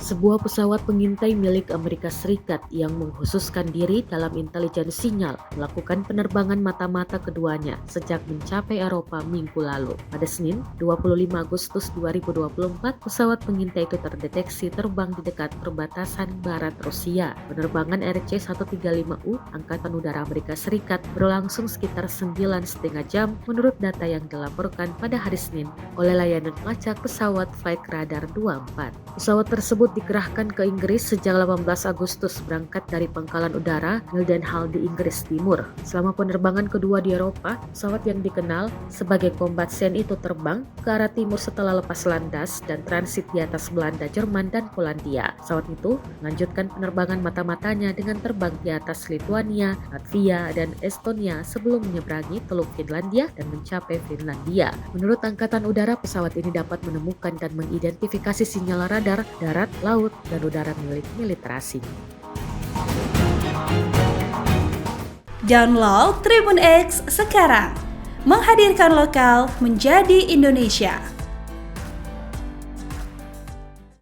Sebuah pesawat pengintai milik Amerika Serikat yang mengkhususkan diri dalam intelijen sinyal melakukan penerbangan mata-mata keduanya sejak mencapai Eropa minggu lalu. Pada Senin, 25 Agustus 2024, pesawat pengintai itu terdeteksi terbang di dekat perbatasan barat Rusia. Penerbangan RC-135U Angkatan Udara Amerika Serikat berlangsung sekitar 9,5 jam menurut data yang dilaporkan pada hari Senin oleh layanan pelacak pesawat Flight Radar 24. Pesawat tersebut dikerahkan ke Inggris sejak 18 Agustus berangkat dari pangkalan udara Mildenhall di Inggris Timur. Selama penerbangan kedua di Eropa, pesawat yang dikenal sebagai Combat Scene itu terbang ke arah timur setelah lepas landas dan transit di atas Belanda, Jerman, dan Polandia. Pesawat itu melanjutkan penerbangan mata-matanya dengan terbang di atas Lituania, Latvia, dan Estonia sebelum menyeberangi Teluk Finlandia dan mencapai Finlandia. Menurut Angkatan Udara, pesawat ini dapat menemukan dan mengidentifikasi sinyal radar, darat, laut, dan udara milik militer asing. Download Tribun X sekarang, menghadirkan lokal menjadi Indonesia.